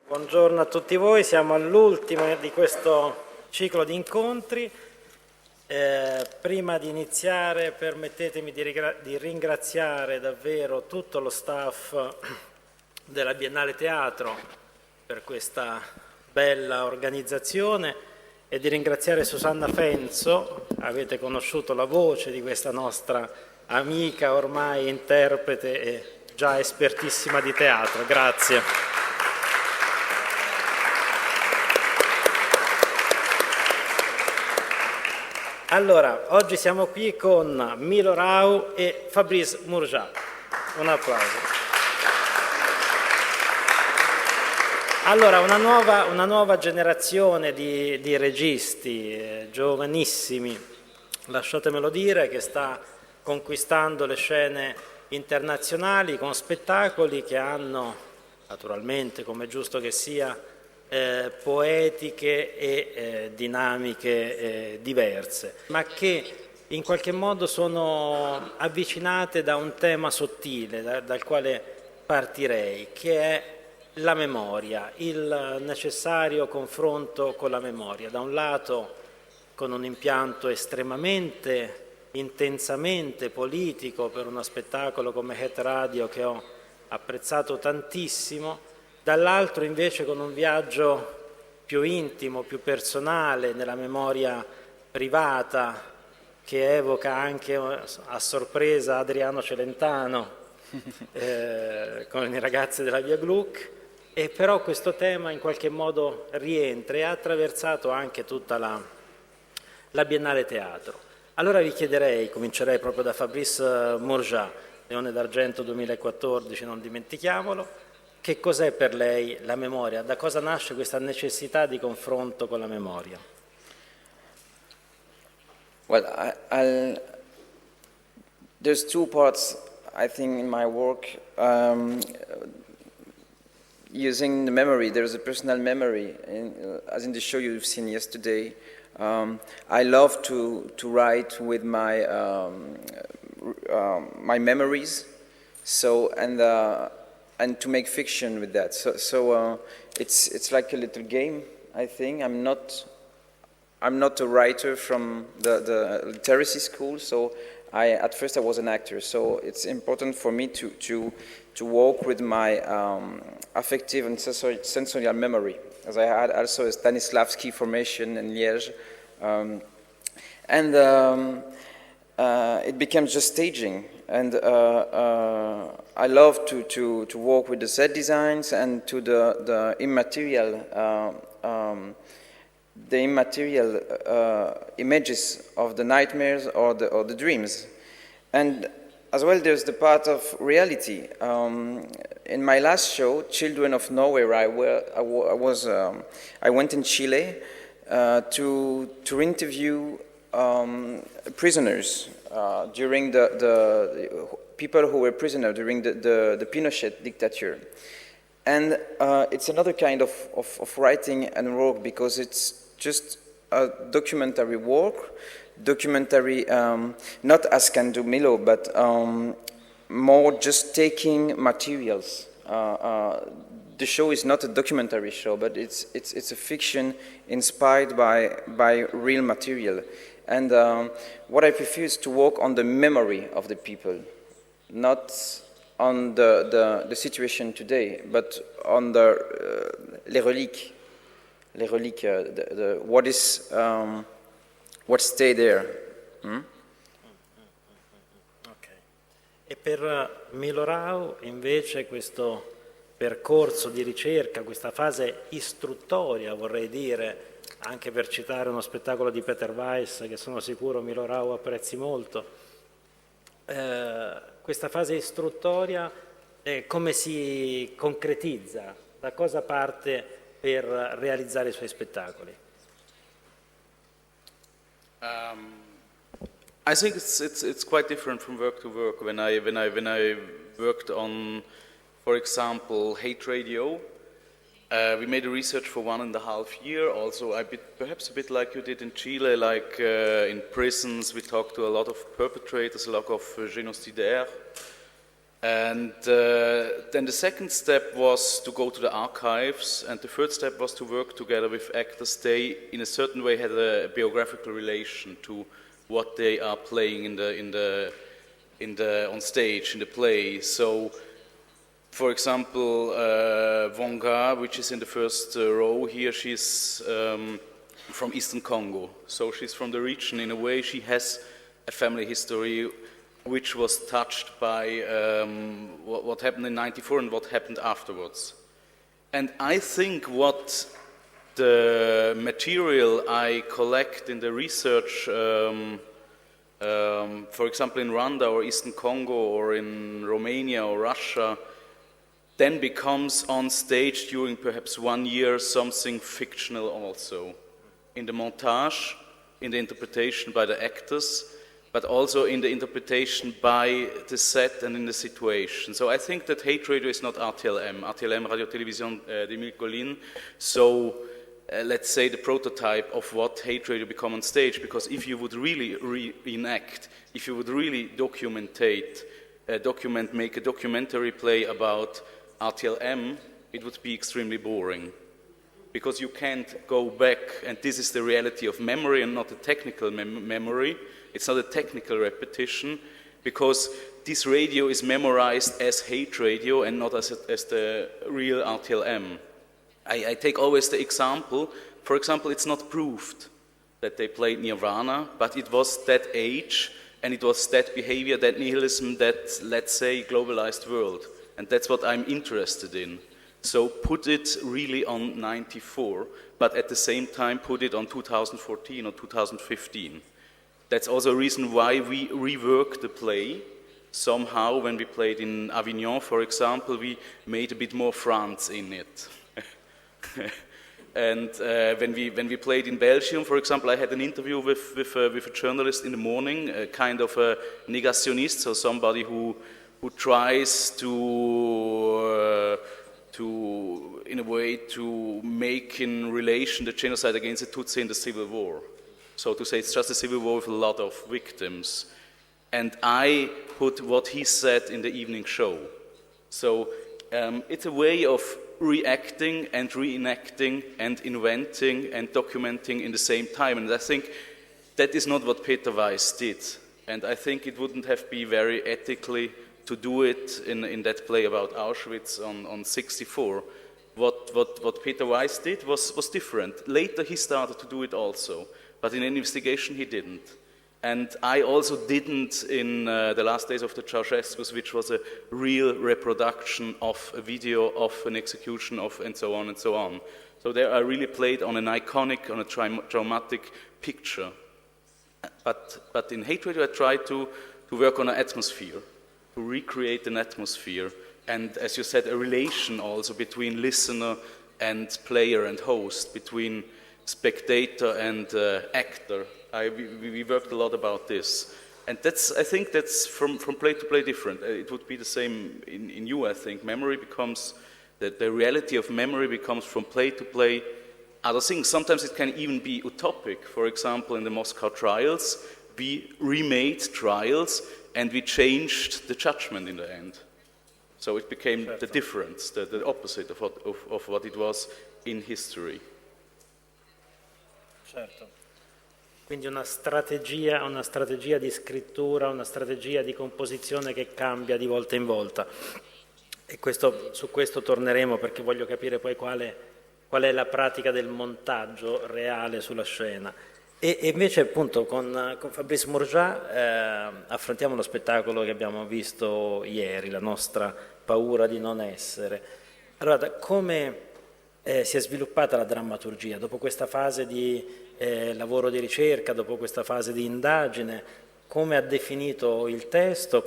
Buongiorno a tutti voi, siamo all'ultimo di questo ciclo di incontri. Prima di iniziare permettetemi di ringraziare davvero tutto lo staff della Biennale Teatro per questa bella organizzazione e di ringraziare Susanna Fenzo. Avete conosciuto la voce di questa nostra amica, ormai interprete e già espertissima di teatro. Grazie. Allora, oggi siamo qui con Milo Rau e Fabrice Murgia. Un applauso. Allora, una nuova generazione di registi giovanissimi, lasciatemelo dire, che sta conquistando le scene internazionali con spettacoli che hanno, naturalmente, come è giusto che sia, poetiche e dinamiche diverse, ma che in qualche modo sono avvicinate da un tema sottile dal quale partirei, che è la memoria, il necessario confronto con la memoria. Da un lato con un impianto estremamente, intensamente politico per uno spettacolo come Het Radio che ho apprezzato tantissimo, dall'altro invece con un viaggio più intimo, più personale, nella memoria privata, che evoca anche a sorpresa Adriano Celentano con i ragazzi della Via Gluck, e però questo tema in qualche modo rientra e ha attraversato anche tutta la Biennale Teatro. Allora vi chiederei, comincerei proprio da Fabrice Murgia, Leone d'Argento 2014, non dimentichiamolo. Che cos'è per lei la memoria? Da cosa nasce questa necessità di confronto con la memoria? Well, there's two parts, I think, in my work. Using the memory, there's a personal memory, as in the show you've seen yesterday. I love to write with my my memories, and to make fiction with that. So it's like a little game, I think. I'm not a writer from the literacy school, so at first I was an actor. So it's important for me to work with my affective and sensorial memory, as I had also a Stanislavski formation in Liège, and it became just staging. And I love to work with the set designs and to the immaterial images of the nightmares or the dreams. And as well, there's the part of reality. In my last show, Children of Norway, I went in Chile to interview prisoners during the people who were prisoners during the Pinochet dictature. And it's another kind of writing and work, because it's just a documentary work, not as can do Milo, but more just taking materials. The show is not a documentary show, but it's a fiction inspired by real material. And what I prefer is to work on the memory of the people, not on the situation today, but on les reliques, what stay there. Okay. E per Milo Rau invece questo percorso di ricerca, questa fase istruttoria, vorrei dire, anche per citare uno spettacolo di Peter Weiss che sono sicuro Milo Rau apprezzi molto, questa fase istruttoria come si concretizza? Da cosa parte per realizzare i suoi spettacoli? I think it's quite different from work to work. When I worked on, for example, Hate Radio, we made a research for 1.5 years. Also, perhaps a bit like you did in Chile, like in prisons, we talked to a lot of perpetrators, a lot of génocidaires. And then the second step was to go to the archives, and the third step was to work together with actors. They, in a certain way, had a biographical relation to what they are playing on stage in the play. So, for example, Vonga, which is in the first row here, she's from Eastern Congo. So she's from the region. In a way, she has a family history which was touched by what happened in '94 and what happened afterwards. And I think what the material I collect in the research, for example in Rwanda or Eastern Congo or in Romania or Russia, then becomes on stage during perhaps 1 year something fictional also. In the montage, in the interpretation by the actors, but also in the interpretation by the set and in the situation. So I think that Hate Radio is not RTLM, Radio Télévision d'Émile Colline, so let's say the prototype of what Hate Radio become on stage, because if you would really reenact, if you would really make a documentary play about RTLM, it would be extremely boring. Because you can't go back, and this is the reality of memory and not a technical memory. It's not a technical repetition, because this radio is memorized as Hate Radio and not as the real RTLM. I take always the example, for example, it's not proved that they played Nirvana, but it was that age, and it was that behavior, that nihilism, that, let's say, globalized world. And that's what I'm interested in. So put it really on '94, but at the same time put it on 2014 or 2015. That's also a reason why we reworked the play. Somehow, when we played in Avignon, for example, we made a bit more France in it. And when we played in Belgium, for example, I had an interview with a journalist in the morning, a kind of a negationist, so somebody who tries to in a way to make in relation the genocide against the Tutsi in the Civil War. So to say it's just a civil war with a lot of victims. And I put what he said in the evening show. So it's a way of reacting and reenacting and inventing and documenting in the same time. And I think that is not what Peter Weiss did. And I think it wouldn't have been very ethically to do it in that play about Auschwitz on '64. What Peter Weiss did was different. Later he started to do it also, but in investigation he didn't. And I also didn't in The Last Days of the Ceausescus, which was a real reproduction of a video of an execution of and so on and so on. So there I really played on an iconic, on a traumatic picture. But in Hate Radio I tried to work on an atmosphere, to recreate an atmosphere, and as you said, a relation also between listener and player and host, between spectator and actor. We worked a lot about this. And I think that's from play to play different. It would be the same in you, I think. Memory becomes, the reality of memory becomes from play to play other things. Sometimes it can even be utopic. For example, in the Moscow trials, we remade trials and we changed the judgment in the end. So it became the difference, the opposite of what it was in history. Certo. Quindi una strategia di scrittura, una strategia di composizione che cambia di volta in volta. E su questo torneremo, perché voglio capire poi qual è la pratica del montaggio reale sulla scena. E invece appunto con Fabrice Murgia affrontiamo lo spettacolo che abbiamo visto ieri, La nostra paura di non essere. Allora, come si è sviluppata la drammaturgia dopo questa fase di lavoro di ricerca, dopo questa fase di indagine? Come ha definito il testo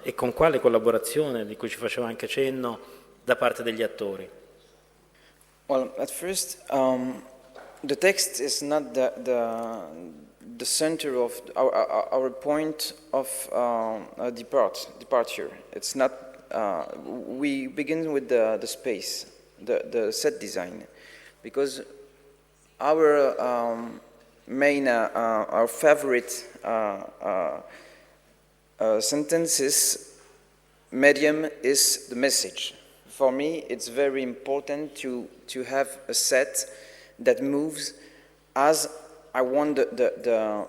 e con quale collaborazione, di cui ci faceva anche cenno, da parte degli attori? Well, at first, the text is not the center of our point of departure. It's not. We begin with the space, the set design, because our main, our favorite sentences medium is the message. For me, it's very important to have a set that moves as I want the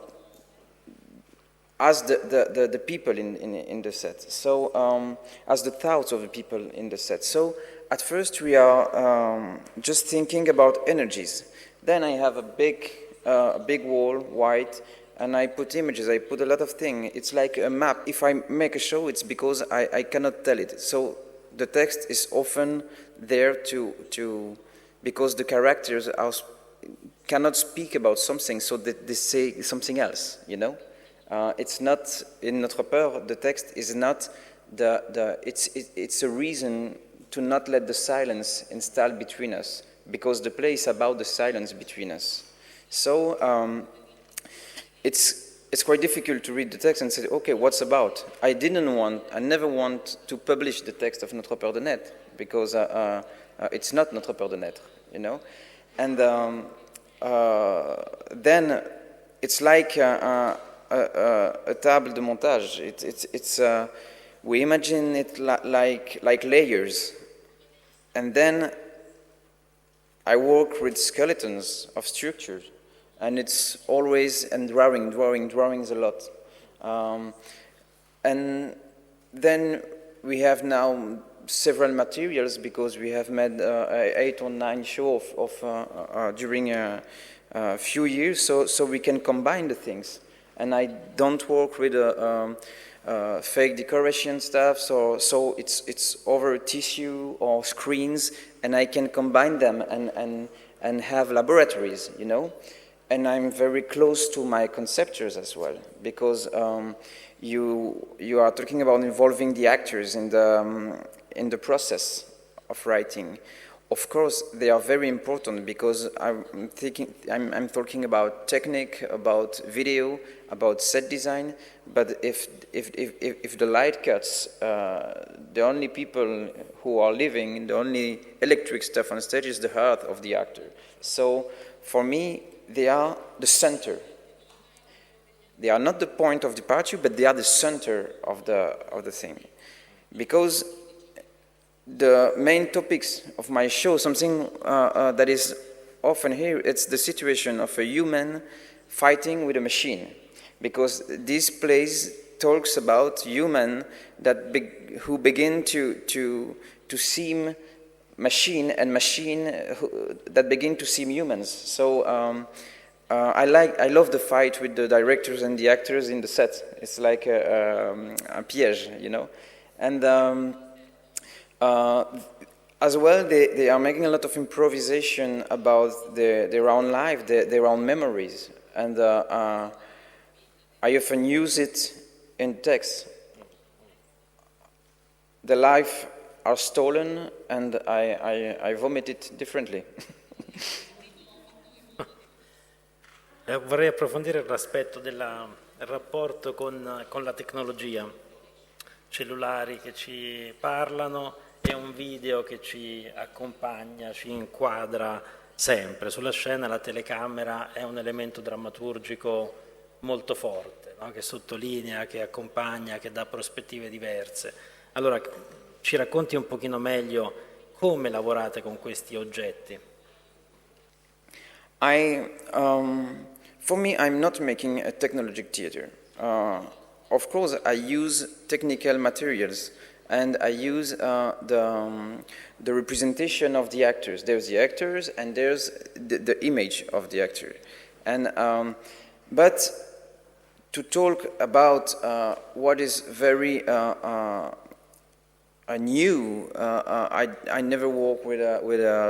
people in the set. So as the thoughts of the people in the set. So at first we are just thinking about energies. Then I have a big wall, white, and I put images, I put a lot of things. It's like a map. If I make a show, it's because I cannot tell it. So the text is often there because the characters cannot speak about something, so that they say something else, you know? It's not, in Notre Peur, the text is not it's a reason to not let the silence install between us, because the play is about the silence between us. So it's quite difficult to read the text and say, okay, what's about? I never want to publish the text of Notre Peur de Net, because it's not Notre Peur de Net, you know? And then it's like a table de montage. We imagine it like layers, and then I work with skeletons of structures, and it's always drawings a lot. And then we have now several materials, because we have made 8 or 9 shows during a few years, so we can combine the things. And I don't work with fake decoration stuff, so it's over tissue or screens, and I can combine them and have laboratories, you know. And I'm very close to my conceptors as well, because you are talking about involving the actors in the process of writing. Of course, they are very important, because I'm talking about technique, about video, about set design. But if the light cuts, the only people who are living, the only electric stuff on stage is the heart of the actor. So for me, they are the center. They are not the point of departure, but they are the center of the thing, because the main topics of my show, something that is often here, it's the situation of a human fighting with a machine, because this place talks about human who begin to seem machine, and machine that begin to seem humans. So I love the fight with the directors and the actors in the set. It's like a piège, you know, and. As well, they are making a lot of improvisation about their own life, their own memories, and I often use it in text. The life are stolen, and I vomit it differently. Vorrei approfondire l'aspetto del rapporto con la tecnologia, cellulari che ci parlano, e un video che ci accompagna, ci inquadra sempre. Sulla scena la telecamera è un elemento drammaturgico molto forte, no? Che sottolinea, che accompagna, che dà prospettive diverse. Allora, ci racconti un pochino meglio come lavorate con questi oggetti? For me, I'm not making a technologic theater. Of course, I use technical materials, and I use the representation of the actors. There's the actors, and there's the image of the actor. And but to talk about what is very new, I never work with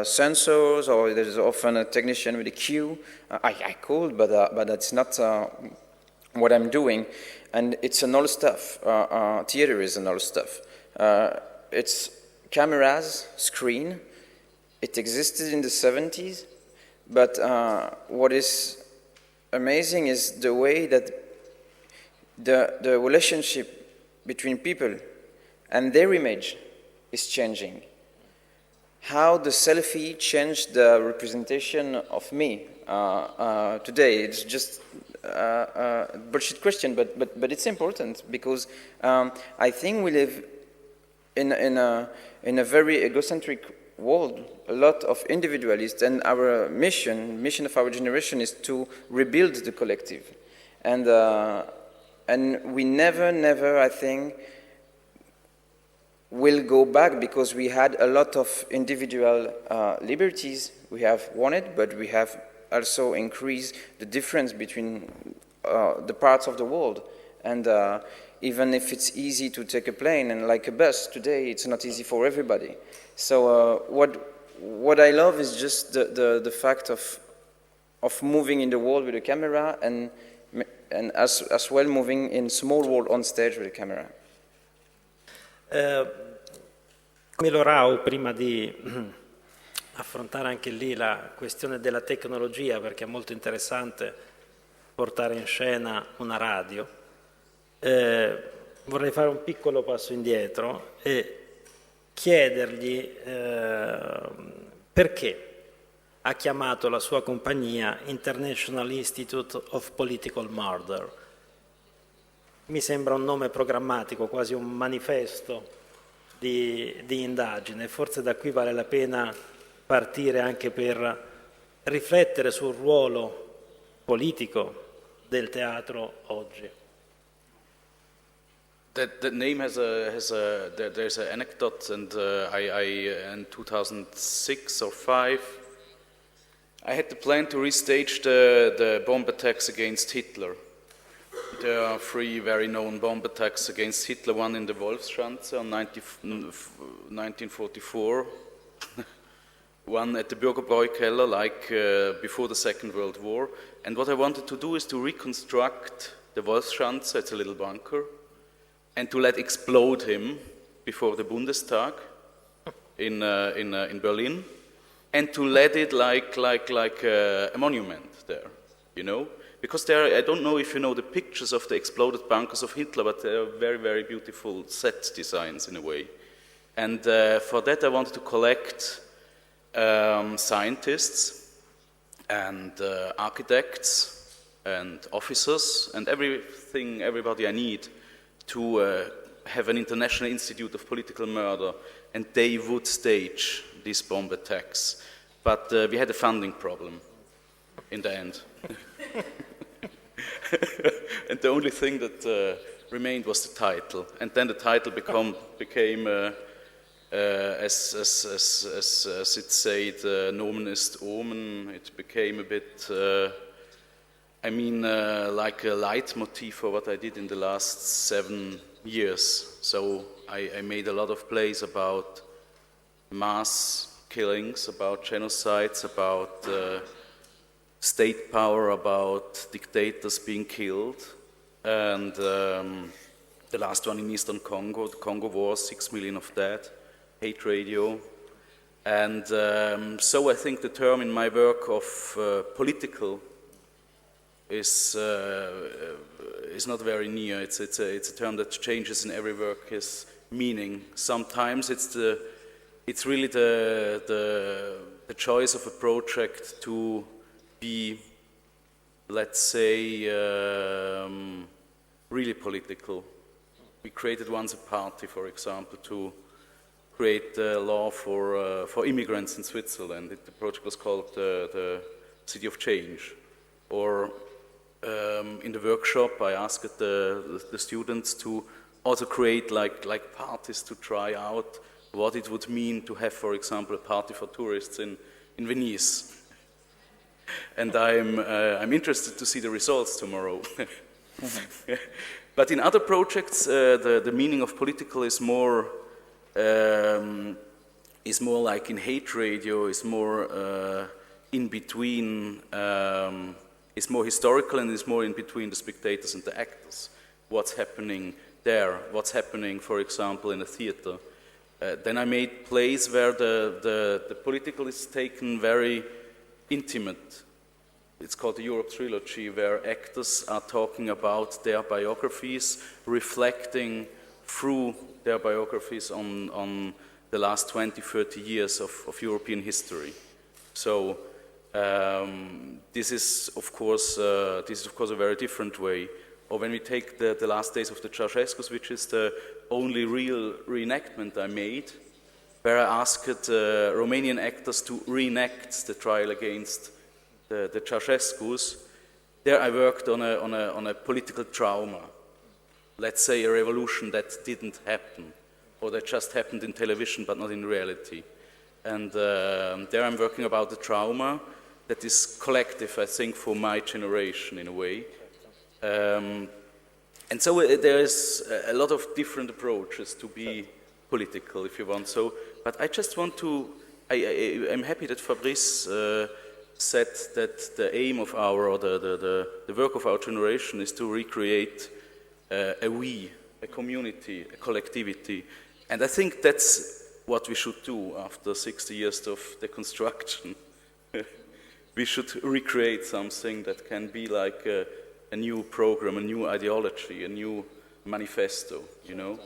sensors, or there's often a technician with a cue. I could, but that's not what I'm doing. And it's an old stuff. Theater is an old stuff. It's cameras, screen. It existed in the 70s, but what is amazing is the way that the relationship between people and their image is changing. How the selfie changed the representation of me today. It's just a bullshit question, but it's important, because I think we live in a very egocentric world, a lot of individualists, and our mission of our generation is to rebuild the collective, and we never, I think, will go back, because we had a lot of individual liberties we have wanted, but we have also increased the difference between the parts of the world. And even if it's easy to take a plane and like a bus today, it's not easy for everybody. So what I love is just the fact of moving in the world with a camera, and as well moving in small world on stage with a camera. Milo Rau, prima di affrontare anche lì la questione della tecnologia, perché è molto interessante portare in scena una radio, vorrei fare un piccolo passo indietro e chiedergli perché ha chiamato la sua compagnia International Institute of Political Murder. Mi sembra un nome programmatico, quasi un manifesto di indagine. Forse da qui vale la pena partire anche per riflettere sul ruolo politico del teatro oggi. That name there's an anecdote, and I in 2006 or 5 I had the plan to restage the bomb attacks against Hitler. There are 3 very known bomb attacks against Hitler, one in the Wolfschanze on 1944, one at the Bürgerbräukeller, like before the Second World War. And what I wanted to do is to reconstruct the Wolfschanze, it's a little bunker, and to let explode him before the Bundestag in Berlin, and to let it like a monument there, you know? Because there, I don't know if you know the pictures of the exploded bunkers of Hitler, but they are very, very beautiful set designs in a way. And for that I wanted to collect scientists and architects and officers and everybody I need to have an international institute of political murder, and they would stage these bomb attacks. But we had a funding problem in the end. And the only thing that remained was the title. And then the title became as it said, Nomen ist Omen. It became a bit, like a leitmotif for what I did in the last 7 years. So I made a lot of plays about mass killings, about genocides, about state power, about dictators being killed. And the last one in Eastern Congo, the Congo War, 6 million of dead, hate radio. And so I think the term in my work of political is not very near. It's a term that changes in every work, its meaning. Sometimes it's really the choice of a project to be, let's say, really political. We created once a party, for example, to create a law for immigrants in Switzerland. The project was called the City of Change. Or in the workshop, I asked the students to also create like parties to try out what it would mean to have, for example, a party for tourists in Venice. And I'm interested to see the results tomorrow. But in other projects, the meaning of political is more like in hate radio, is more in between, is more historical, and is more in between the spectators and the actors. What's happening there? What's happening, for example, in a theater? Then I made plays where the political is taken very intimate. It's called the Europe Trilogy, where actors are talking about their biographies, reflecting through their biographies on the last 20, 30 years of European history. So this is of course a very different way or when we take the last days of the Ceausescu, which is the only real reenactment I made, where I asked Romanian actors to reenact the trial against the Ceausescus. There I worked on a political trauma, let's say a revolution that didn't happen, or that just happened in television but not in reality. And there I'm working about the trauma that is collective, I think, for my generation in a way. And so there is a lot of different approaches to be political, if you want so. But I just want to, I'm happy that Fabrice said that the aim of our, or the work of our generation is to recreate a we, a community, a collectivity. And I think that's what we should do after 60 years of deconstruction. We should recreate something that can be like a new program, a new ideology, a new manifesto, you know?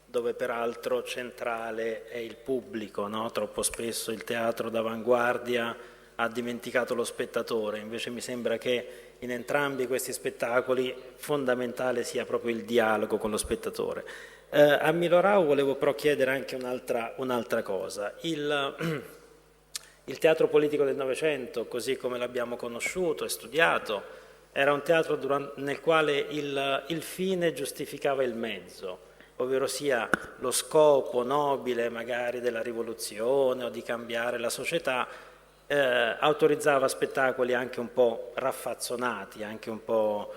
Dove peraltro centrale è il pubblico, no? Troppo spesso il teatro d'avanguardia ha dimenticato lo spettatore, invece mi sembra che in entrambi questi spettacoli fondamentale sia proprio il dialogo con lo spettatore. A Milo Rau volevo però chiedere anche un'altra cosa. Il teatro politico del Novecento, così come l'abbiamo conosciuto e studiato, era un teatro nel quale il fine giustificava il mezzo, ovvero sia lo scopo nobile magari della rivoluzione o di cambiare la società, autorizzava spettacoli anche un po' raffazzonati, anche un po'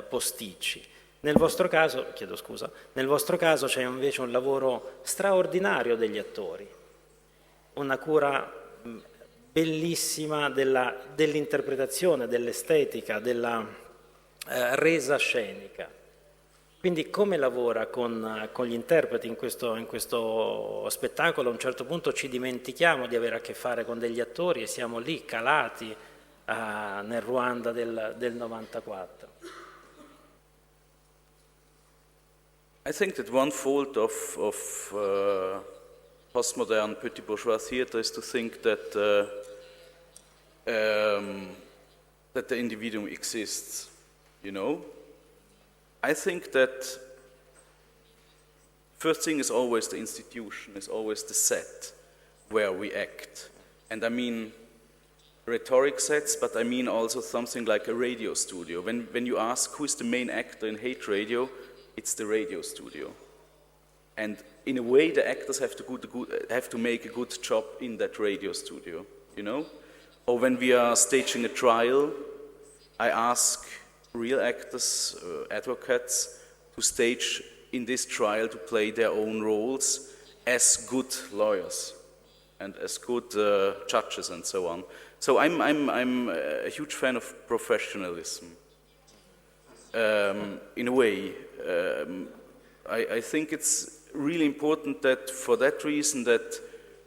posticci. Nel vostro caso, chiedo scusa, nel vostro caso c'è invece un lavoro straordinario degli attori, una cura bellissima dell'interpretazione, dell'estetica, della resa scenica. Quindi come lavora con gli interpreti in questo spettacolo? A un certo punto ci dimentichiamo di avere a che fare con degli attori e siamo lì calati nel Ruanda del 94. I think that one fault of postmodern petit bourgeois theater is to think that that the individuum exists, you know? I think that first thing is always the institution, is always the set where we act. And I mean rhetoric sets, but I mean also something like a radio studio. When you ask who is the main actor in hate radio, it's the radio studio. And in a way, the actors have to make a good job in that radio studio, you know? Or when we are staging a trial, I ask real actors, advocates, to stage in this trial to play their own roles as good lawyers and as good judges and so on. So I'm a huge fan of professionalism. In a way, I think it's really important that for that reason that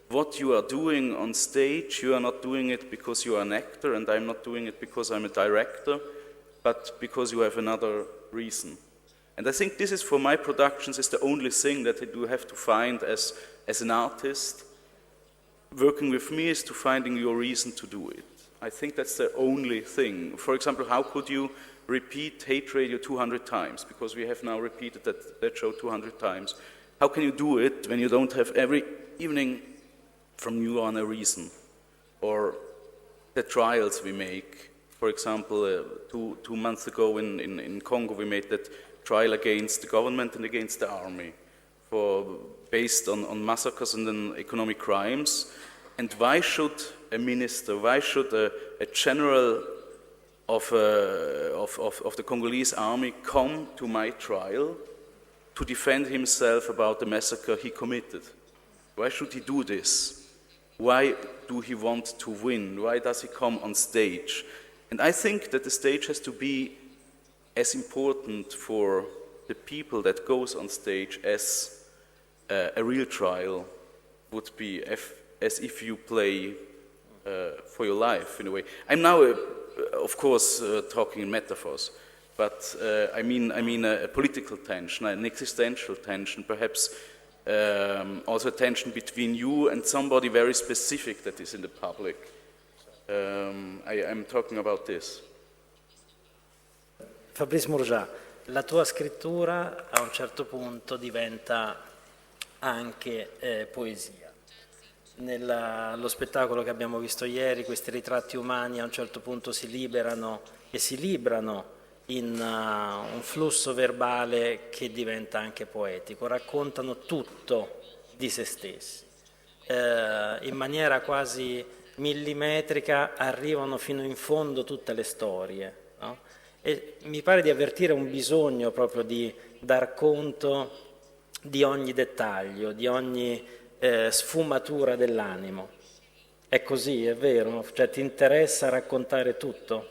what you are doing on stage, you are not doing it because you are an actor, and I'm not doing it because I'm a director, but because you have another reason. And I think this is, for my productions, is the only thing that you have to find as an artist. Working with me is to finding your reason to do it. I think that's the only thing. For example, how could you repeat Hate Radio 200 times? Because we have now repeated that show 200 times. How can you do it when you don't have every evening from you on a reason? Or the trials we make. For example, two months ago in Congo, we made that trial against the government and against the army, based on massacres and on economic crimes. And why should a minister, why should a general of the Congolese army come to my trial to defend himself about the massacre he committed? Why should he do this? Why do he want to win? Why does he come on stage? And I think that the stage has to be as important for the people that goes on stage as a real trial would be, as if you play for your life, in a way. I'm now, of course, talking in metaphors, but I mean a political tension, an existential tension, perhaps also a tension between you and somebody very specific that is in the public. I'm talking about this. Fabrice Murgia, la tua scrittura a un certo punto diventa anche poesia. Nello spettacolo che abbiamo visto ieri, questi ritratti umani a un certo punto si liberano e si librano in un flusso verbale che diventa anche poetico, raccontano tutto di se stessi. In maniera quasi millimetrica arrivano fino in fondo tutte le storie, no? E mi pare di avvertire un bisogno proprio di dar conto di ogni dettaglio, di ogni sfumatura dell'animo. È così, è vero? Cioè ti interessa raccontare tutto?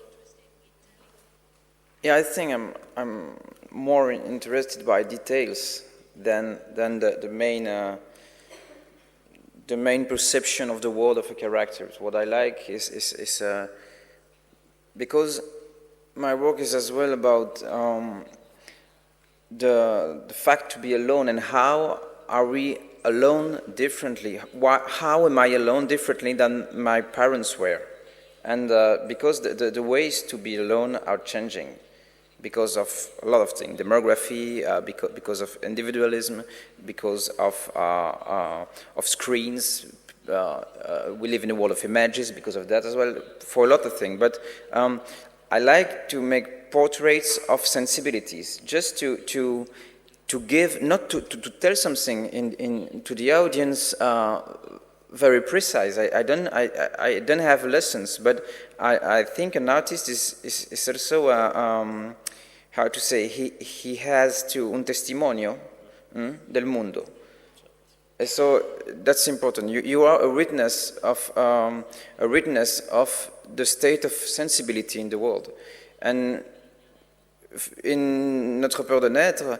Yeah, I think I'm more interested by details than the main perception of the world of a character. What I like is because my work is as well about the fact to be alone and how are we alone differently. How am I alone differently than my parents were? And because the ways to be alone are changing because of a lot of things, demography, because of individualism, because of screens. We live in a world of images because of that as well, for a lot of things. But I like to make portraits of sensibilities, just to give, not to tell something to the audience very precise. I don't have lessons, but I think an artist is also how to say, he has to un testimonio del mundo. And so that's important. You are a witness of the state of sensibility in the world. And in Notre Peur de Naître,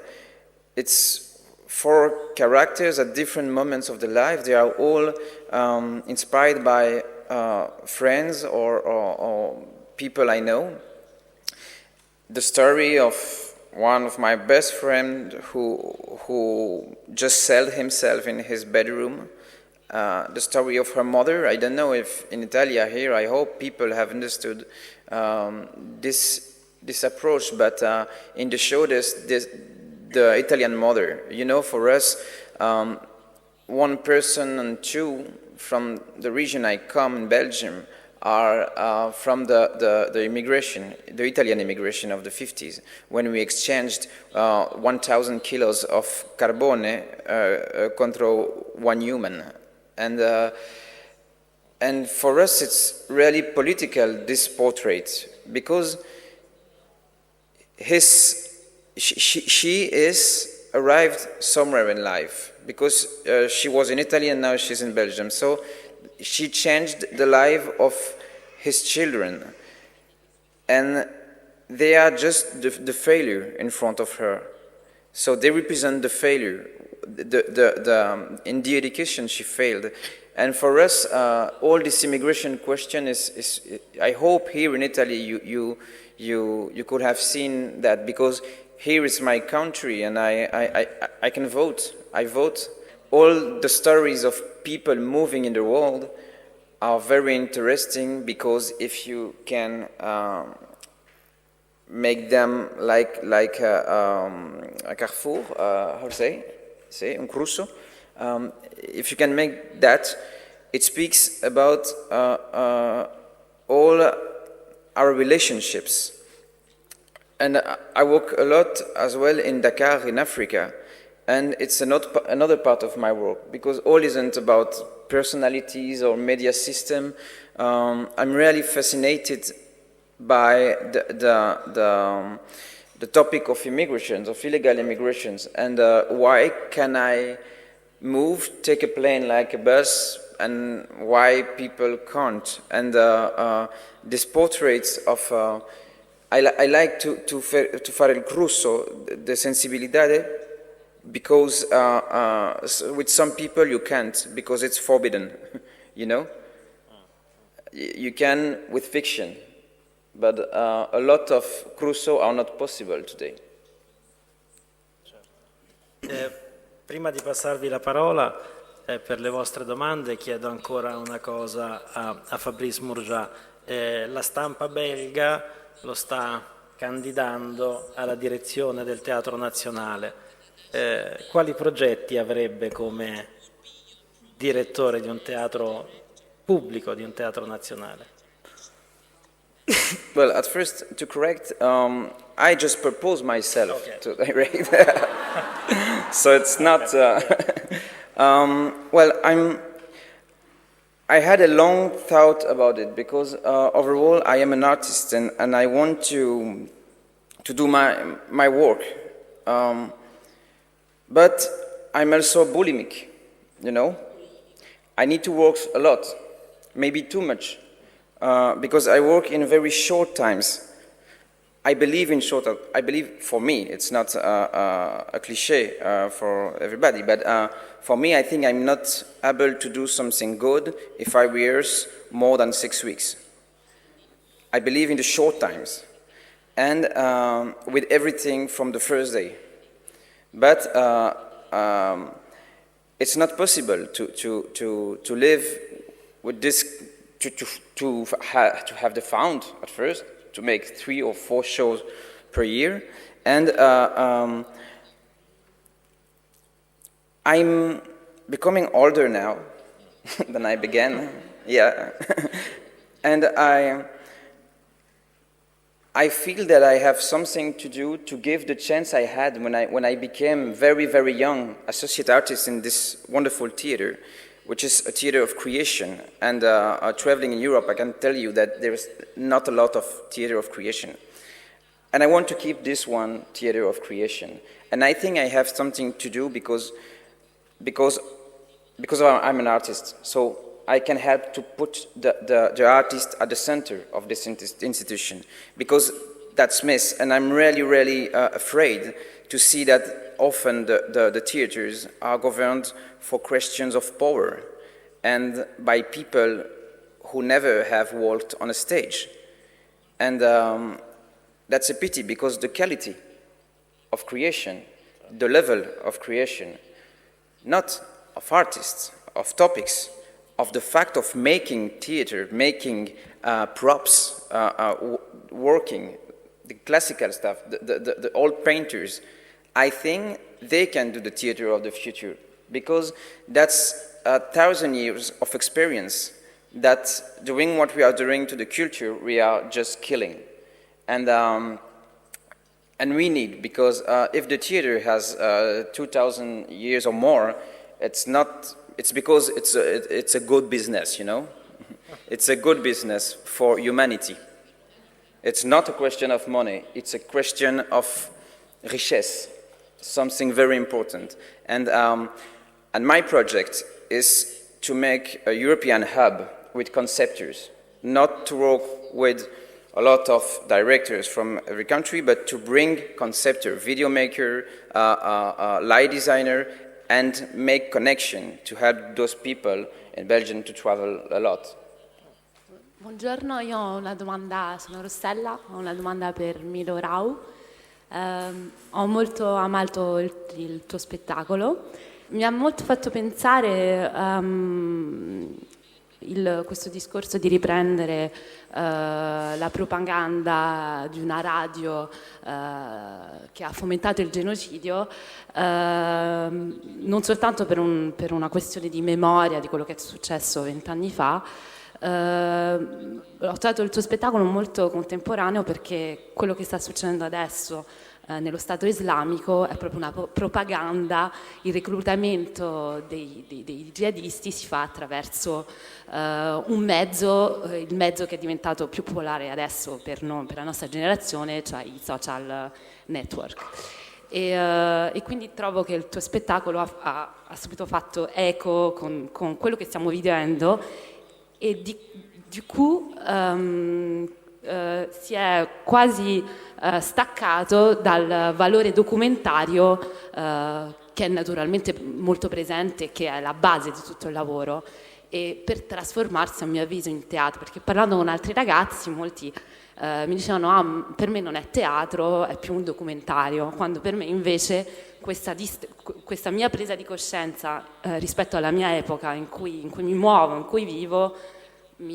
it's 4 characters at different moments of their life. They are all inspired by friends or people I know. The story of one of my best friends who just sold himself in his bedroom. The story of her mother. I don't know if in Italia here, I hope people have understood this approach, but in the show there's the Italian mother. You know, for us, 1 person and 2 from the region I come in Belgium are from the immigration, the Italian immigration of the 50s, when we exchanged 1,000 kilos of carbone contra 1 human. And for us it's really political, this portrait, because she is arrived somewhere in life, because she was in Italy and now she's in Belgium. So she changed the life of his children, and they are just the failure in front of her. So they represent the failure. In the education she failed. And for us, all this immigration question is I hope here in Italy you could have seen that, because here is my country and I can vote. I vote. All the stories of people moving in the world are very interesting, because if you can make them like a carrefour, how to say un crusso, if you can make that, it speaks about all our relationships. And I work a lot as well in Dakar, in Africa, and it's another part of my work, because all isn't about personalities or media system. I'm really fascinated by the topic of immigrations, of illegal immigrations, and why can I move, take a plane like a bus, and why people can't. And these portraits of, I like to fare il crusso, the sensibilidade, because with some people you can't, because it's forbidden, you know? You can with fiction, but a lot of crusso are not possible today. Prima di passarvi la parola per le vostre domande, chiedo ancora una cosa a Fabrice Murgia. La stampa belga lo sta candidando alla direzione del Teatro Nazionale, quali progetti avrebbe come direttore di un teatro pubblico, di un teatro nazionale? Well, at first, to correct, I just proposed myself to direct. So it's not. Well, I had a long thought about it because overall I am an artist and I want to do my work. But I'm also bulimic, you know. I need to work a lot, maybe too much. Because I work in very short times. I believe in short. I believe for me, it's not a cliche for everybody, but for me, I think I'm not able to do something good if I rehearse more than 6 weeks. I believe in the short times, and with everything from the first day. But it's not possible to live with this. To have the fund at first, to make 3 or 4 shows per year, and I'm becoming older now than I began, yeah, and I feel that I have something to do to give the chance I had when I became very, very young associate artist in this wonderful theater, which is a theater of creation. And traveling in Europe, I can tell you that there's not a lot of theater of creation. And I want to keep this one theater of creation. And I think I have something to do because I'm an artist. So I can help to put the artist at the center of this institution. Because that's missed. And I'm really, really afraid to see that often the theaters are governed for questions of power and by people who never have walked on a stage. And that's a pity because the quality of creation, the level of creation, not of artists, of topics, of the fact of making theater, making props, working, the classical stuff, the old painters, I think they can do the theater of the future because that's 1,000 years of experience that doing what we are doing to the culture, we are just killing. And we need, because if the theater has 2,000 years or more, it's because it's a good business, you know? It's a good business for humanity. It's not a question of money, it's a question of richesse. Something very important. And my project is to make a European hub with conceptors, not to work with a lot of directors from every country, but to bring conceptor, video maker, light designer, and make connection to help those people in Belgium to travel a lot. Buongiorno, io ho una domanda, sono Rossella, ho una domanda per Milo Rau. Ho molto amato il tuo spettacolo, mi ha molto fatto pensare questo discorso di riprendere la propaganda di una radio che ha fomentato il genocidio, non soltanto per una questione di memoria di quello che è successo 20 anni fa. Ho trovato il tuo spettacolo molto contemporaneo perché quello che sta succedendo adesso nello Stato islamico è proprio una propaganda. Il reclutamento dei jihadisti si fa attraverso il mezzo che è diventato più popolare adesso per la nostra generazione, cioè i social network. E quindi trovo che il tuo spettacolo ha subito fatto eco con quello che stiamo vivendo e di cui si è quasi staccato dal valore documentario che è naturalmente molto presente, che è la base di tutto il lavoro, e per trasformarsi a mio avviso in teatro, perché parlando con altri ragazzi molti mi dicevano per me non è teatro, è più un documentario, quando per me invece questa mia presa di coscienza rispetto alla mia epoca in cui mi muovo, in cui vivo,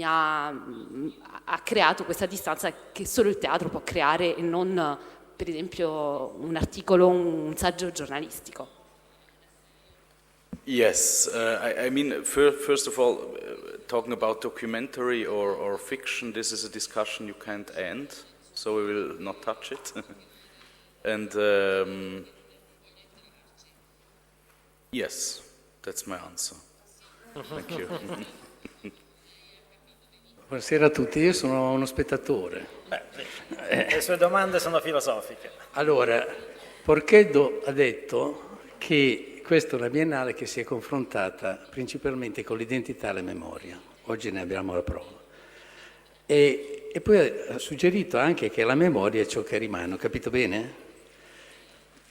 ha creato questa distanza che solo il teatro può creare e non, per esempio, un articolo, un saggio giornalistico. Yes, I mean, first of all, talking about documentary or fiction, this is a discussion you can't end, so we will not touch it. And yes, that's my answer. Thank you. Buonasera a tutti, io sono uno spettatore. Le sue domande sono filosofiche. Allora, Porcheddu ha detto che questa è una biennale che si è confrontata principalmente con l'identità e la memoria. Oggi ne abbiamo la prova. E poi ha suggerito anche che la memoria è ciò che rimane, ho capito bene?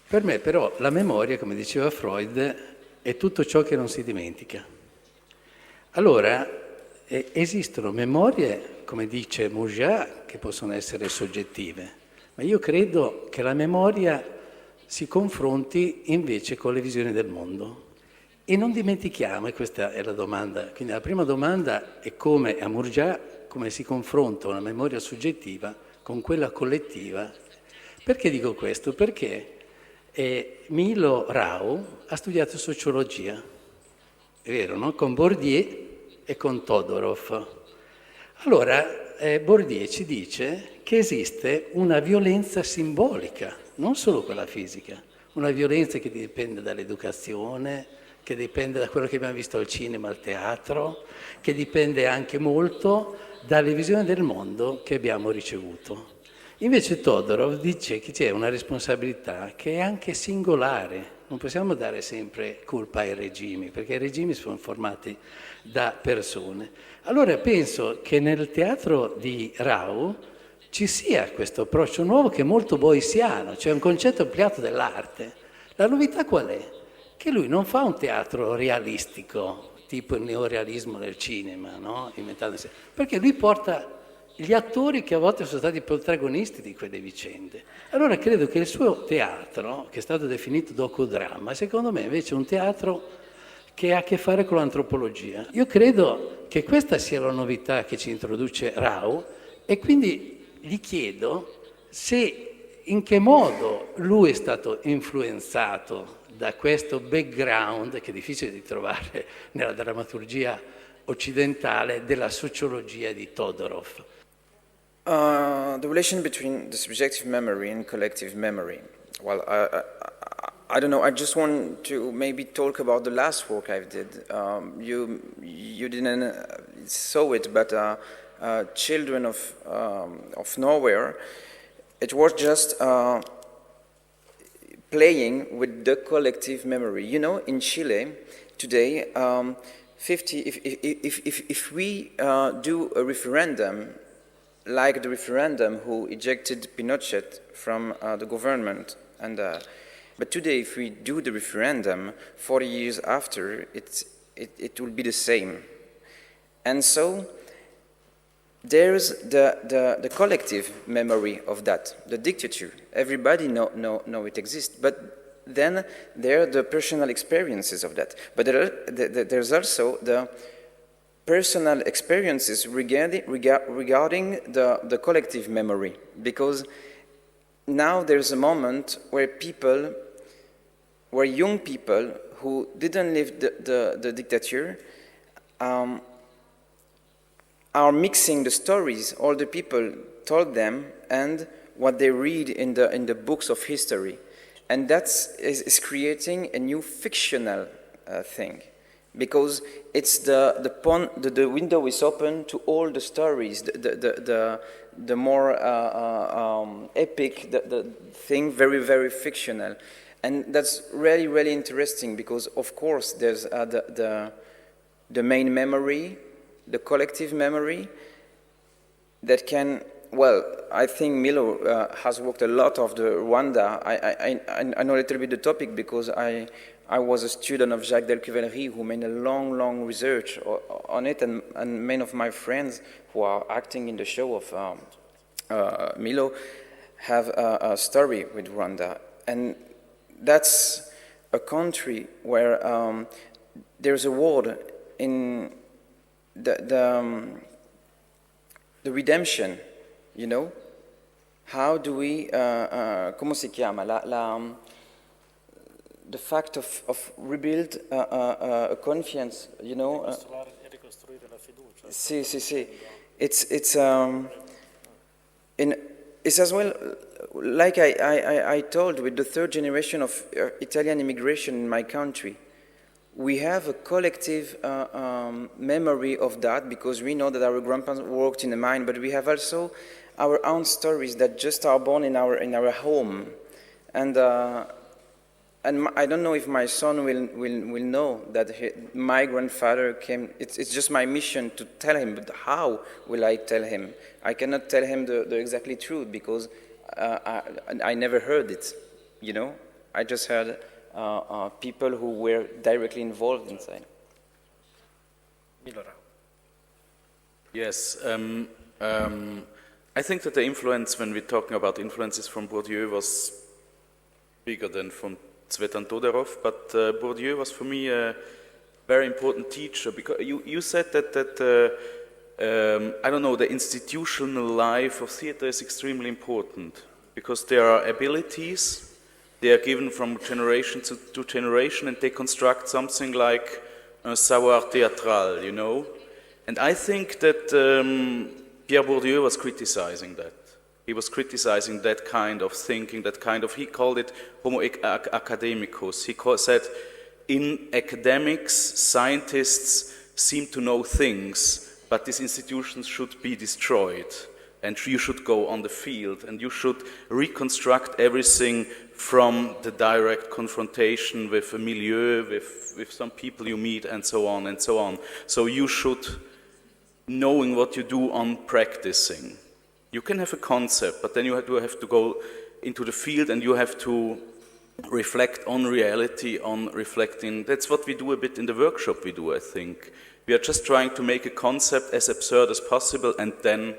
Per me però la memoria, come diceva Freud, è tutto ciò che non si dimentica. Allora, esistono memorie, come dice Murgia, che possono essere soggettive, ma io credo che la memoria si confronti invece con le visioni del mondo. E non dimentichiamo, e questa è la domanda, quindi la prima domanda è come a Murgia, come si confronta una memoria soggettiva con quella collettiva. Perché dico questo? Perché Milo Rau ha studiato sociologia, è vero, no? Con Bourdieu e con Todorov. Allora, Bourdieu ci dice che esiste una violenza simbolica, non solo quella fisica, una violenza che dipende dall'educazione, che dipende da quello che abbiamo visto al cinema, al teatro, che dipende anche molto dalle visioni del mondo che abbiamo ricevuto. Invece Todorov dice che c'è una responsabilità che è anche singolare. Non possiamo dare sempre colpa ai regimi, perché i regimi sono formati da persone. Allora penso che nel teatro di Rau ci sia questo approccio nuovo che è molto boysiano, cioè un concetto ampliato dell'arte. La novità qual è? Che lui non fa un teatro realistico, tipo il neorealismo nel cinema, no? Inventandosi, perché lui porta gli attori che a volte sono stati protagonisti di quelle vicende. Allora credo che il suo teatro, che è stato definito docudramma, secondo me invece è un teatro che ha a che fare con l'antropologia. Io credo che questa sia la novità che ci introduce Rau e quindi gli chiedo se in che modo lui è stato influenzato da questo background, che è difficile di trovare nella drammaturgia occidentale, della sociologia di Todorov. The relation between the subjective memory and collective memory. Well, I don't know. I just want to maybe talk about the last work I did. You didn't saw it, but Children of Nowhere. It was just playing with the collective memory. You know, in Chile today, if we do a referendum, like the referendum who ejected Pinochet from the government, but today if we do the referendum 40 years after, it will be the same. And so there's the collective memory of that, the dictature. Everybody know it exists, but then there are the personal experiences of that. But there's also the personal experiences regarding the collective memory, because now there's a moment where young people who didn't live the dictature are mixing the stories all the people told them and what they read in the books of history, and that is creating a new fictional thing. Because it's the window is open to all the stories, the more epic, the thing, very, very fictional. And that's really, really interesting because, of course, there's the main memory, the collective memory that can, well, I think Milo has worked a lot of the Rwanda. I know a little bit the topic because I was a student of Jacques Delcuvelry who made a long research on it, and many of my friends who are acting in the show of Milo have a story with Rwanda. And that's a country where there's a word in the redemption, you know? How do we, come si chiama? The fact of rebuild a confidence, you know? Ricostruire la fiducia. Sì, sì, sì. It's as well, like I told, with the third generation of Italian immigration in my country, we have a collective memory of that because we know that our grandparents worked in the mine, but we have also our own stories that just are born in our home, and I don't know if my son will know that my grandfather came. It's just my mission to tell him, but how will I tell him? I cannot tell him the exactly truth because I never heard it, you know? I just heard people who were directly involved inside. Milo Rau. Yes, I think that the influence, when we're talking about influences from Bourdieu, was bigger than from Tsvetan Todorov, but Bourdieu was for me a very important teacher, because you said that I don't know, the institutional life of theater is extremely important, because there are abilities, they are given from generation to generation, and they construct something like un savoir théâtral, you know? And I think that Pierre Bourdieu was criticizing that. He was criticizing that kind of thinking, that kind of, he called it homo academicus. He said, in academics, scientists seem to know things, but these institutions should be destroyed. And you should go on the field, and you should reconstruct everything from the direct confrontation with a milieu, with some people you meet, and so on and so on. So you should, knowing what you do on practicing. You can have a concept, but then you have to go into the field and you have to reflect on reality, on reflecting. That's what we do a bit in the workshop we do, I think. We are just trying to make a concept as absurd as possible and then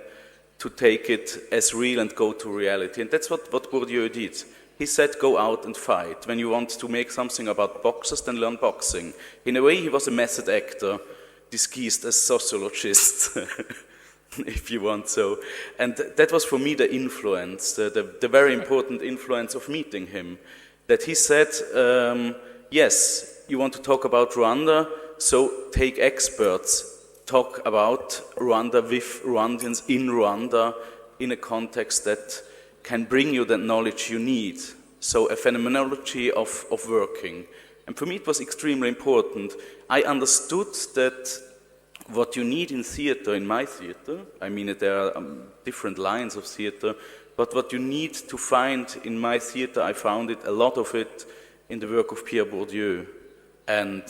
to take it as real and go to reality. And that's what Bourdieu did. He said, go out and fight. When you want to make something about boxers, then learn boxing. In a way, he was a method actor, disguised as sociologist. If you want so. And that was for me the influence, the very important influence of meeting him. That he said, yes, you want to talk about Rwanda, so take experts, talk about Rwanda with Rwandans in Rwanda in a context that can bring you the knowledge you need. So a phenomenology of working. And for me it was extremely important. I understood that what you need in theater, in my theater, I mean there are different lines of theater, but what you need to find in my theater, I found it, a lot of it, in the work of Pierre Bourdieu. And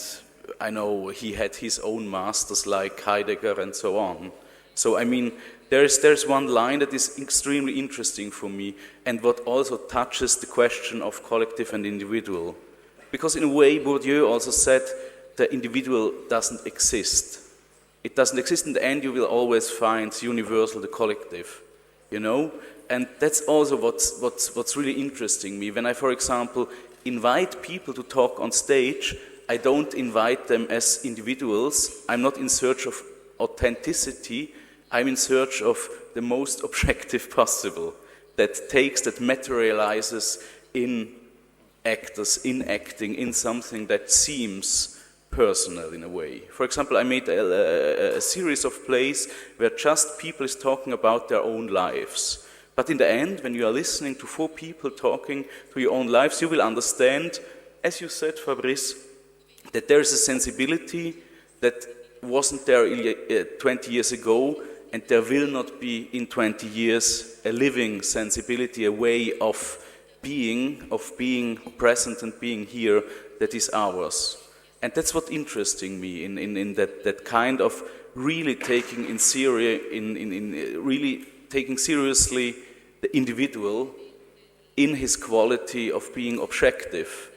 I know he had his own masters like Heidegger and so on. So I mean, there's one line that is extremely interesting for me, and what also touches the question of collective and individual. Because in a way, Bourdieu also said the individual doesn't exist. It doesn't exist. In the end, you will always find universal, the collective, you know? And that's also what's really interesting me. When I, for example, invite people to talk on stage, I don't invite them as individuals. I'm not in search of authenticity. I'm in search of the most objective possible, that materializes in actors, in acting, in something that seems personal in a way. For example, I made a series of plays where just people is talking about their own lives. But in the end, when you are listening to 4 people talking to your own lives, you will understand, as you said, Fabrice, that there is a sensibility that wasn't there 20 years ago, and there will not be in 20 years a living sensibility, a way of being present and being here that is ours. And that's what interesting me in that kind of really taking really taking seriously the individual in his quality of being objective.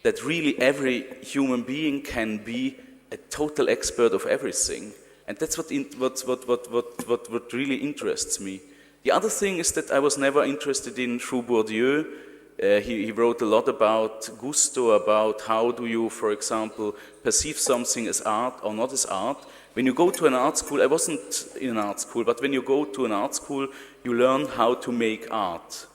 That really every human being can be a total expert of everything, and that's what really interests me. The other thing is that I was never interested in through Bourdieu. He wrote a lot about gusto, about how do you, for example, perceive something as art or not as art. When you go to an art school, I wasn't in an art school, but when you go to an art school, you learn how to make art.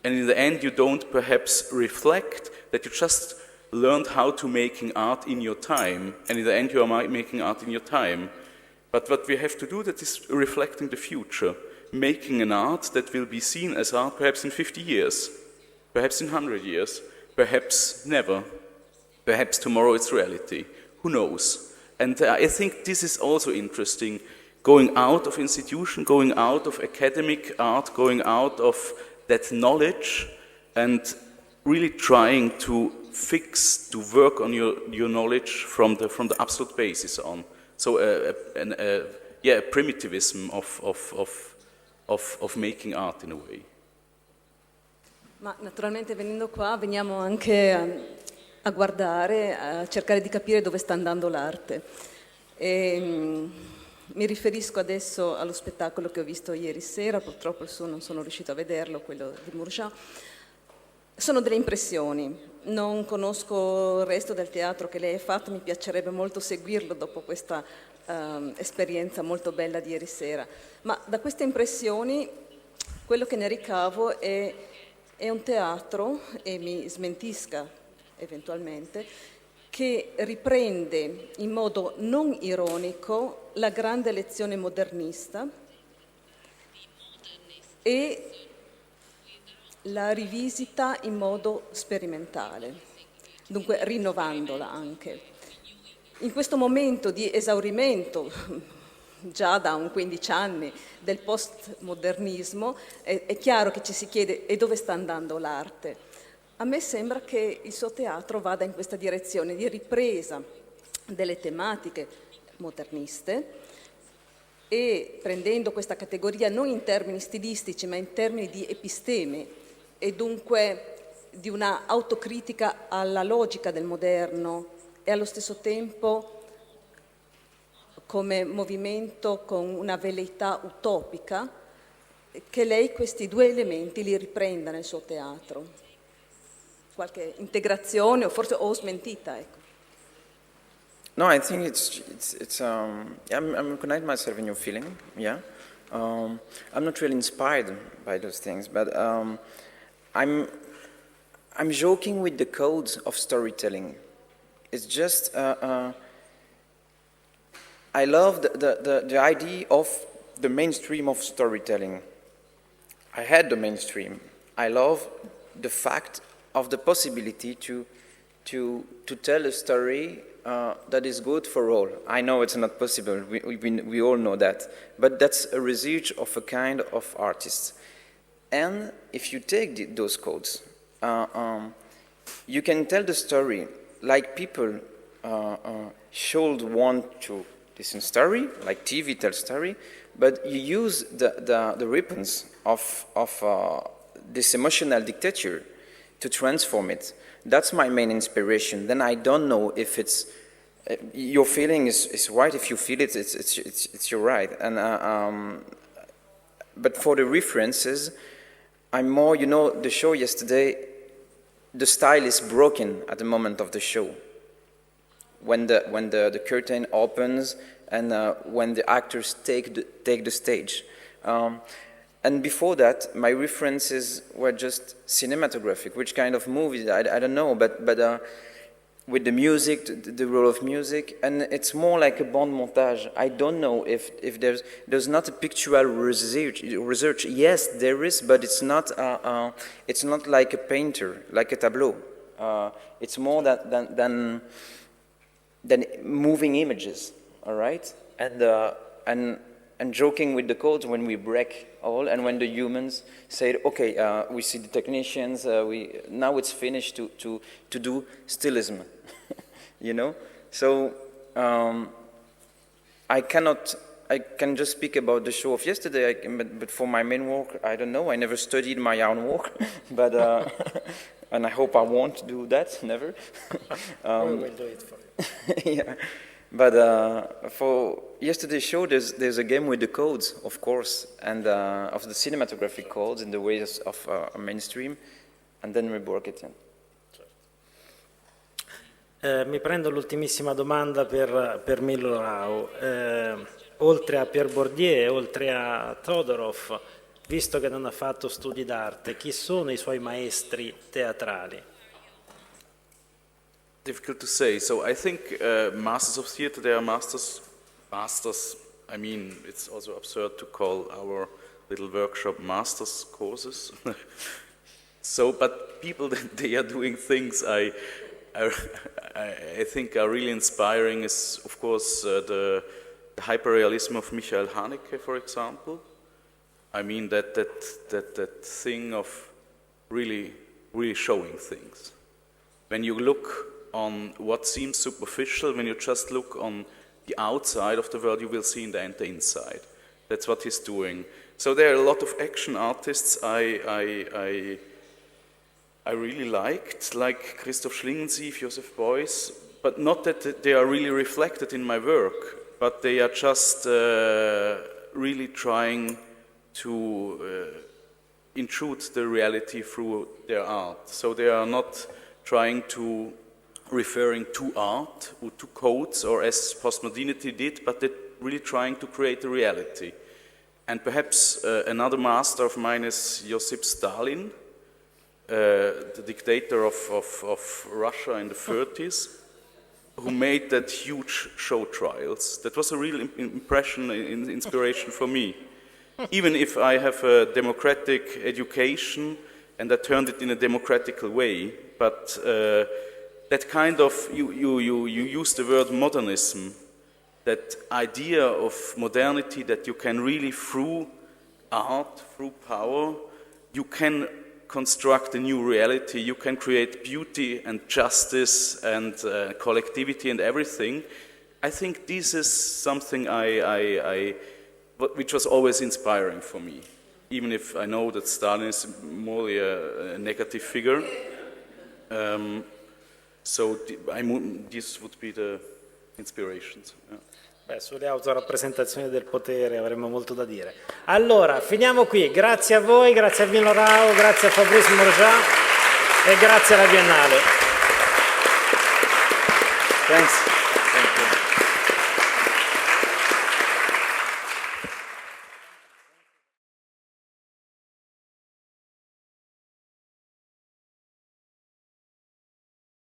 And in the end, you don't perhaps reflect that you just learned how to making art in your time, and in the end you are making art in your time. But what we have to do, that is reflecting the future, making an art that will be seen as art perhaps in 50 years, perhaps in 100 years, perhaps never, perhaps tomorrow it's reality, who knows? And I think this is also interesting, going out of institution, going out of academic art, going out of that knowledge, and really trying to work on your knowledge from the absolute basis on. So a primitivism of making art in a way. Ma naturalmente venendo qua veniamo anche a guardare, a cercare di capire dove sta andando l'arte. Mi riferisco adesso allo spettacolo che ho visto ieri sera, purtroppo non sono riuscito a vederlo, quello di Murgia. Sono delle impressioni, non conosco il resto del teatro che lei ha fatto, mi piacerebbe molto seguirlo dopo questa esperienza molto bella di ieri sera. Ma da queste impressioni quello che ne ricavo è un teatro, e mi smentisca eventualmente, che riprende in modo non ironico la grande lezione modernista e la rivisita in modo sperimentale, dunque rinnovandola anche. In questo momento di esaurimento, già da 15 anni, del postmodernismo, è chiaro che ci si chiede: e dove sta andando l'arte? A me sembra che il suo teatro vada in questa direzione di ripresa delle tematiche moderniste e prendendo questa categoria non in termini stilistici ma in termini di episteme e dunque di una autocritica alla logica del moderno e allo stesso tempo come movimento con una velleità utopica, che lei questi due elementi li riprenda nel suo teatro. Qualche integrazione o forse smentita, ecco. No, I think I'm recognizing myself in your feeling, yeah. I'm not really inspired by those things, but I'm joking with the codes of storytelling. It's just, I love the idea of the mainstream of storytelling. I had the mainstream. I love the fact of the possibility to tell a story that is good for all. I know it's not possible, we all know that, but that's a result of a kind of artist. And if you take those codes, you can tell the story like people should want to listen story, like TV tells story, but you use the weapons of this emotional dictature to transform it. That's my main inspiration. Then I don't know if it's your feeling is right. If you feel it, it's your right. And but for the references, I'm more. You know, the show yesterday, the style is broken at the moment of the show. When the curtain opens and when the actors take the stage. And before that, my references were just cinematographic. Which kind of movies? I don't know, but with the music, the role of music, and it's more like a bande montage. I don't know if there's not a pictorial research. Yes, there is, but it's not like a painter, like a tableau. It's more than moving images. All right, and joking with the codes when we break all, and when the humans say, okay, we see the technicians, now it's finished to do stylism, you know? So I can just speak about the show of yesterday, but for my main work, I don't know, I never studied my own work, but, and I hope I won't do that, never. We will do it for you. Yeah. But for yesterday's show, there's a game with the codes, of course, and of the cinematographic codes in the ways of mainstream, and then we work it in. Mi prendo l'ultimissima domanda per Milo Rau. Oltre a Pierre Bourdieu, oltre a Todorov, visto che non ha fatto studi d'arte, chi sono i suoi maestri teatrali? Difficult to say. So I think masters of theater, they are masters. I mean, it's also absurd to call our little workshop masters courses. So, but people that they are doing things I think are really inspiring is, of course, the hyperrealism of Michael Haneke, for example. I mean that thing of really showing things. When you look on what seems superficial, when you just look on the outside of the world, you will see in the end the inside. That's what he's doing. So there are a lot of action artists I really liked, like Christoph Schlingensief, Joseph Beuys, but not that they are really reflected in my work, but they are just really trying to intrude the reality through their art. So they are not trying to referring to art or to codes or as postmodernity did, but they're really trying to create a reality. And perhaps another master of mine is Josip Stalin, the dictator of Russia in the 30s, who made that huge show trials. That was a real inspiration for me. Even if I have a democratic education and I turned it in a democratical way, but that kind of, you use the word modernism, that idea of modernity that you can really, through art, through power, you can construct a new reality, you can create beauty and justice and collectivity and everything. I think this is something which was always inspiring for me, even if I know that Stalin is more a negative figure. So this would be the inspirations. Yeah. Beh, sulle autorappresentazioni del potere avremmo molto da dire. Allora, finiamo qui. Grazie a voi, grazie a Milo Rau, grazie a Fabrice Murgia e grazie alla Biennale. Thanks. Thank you.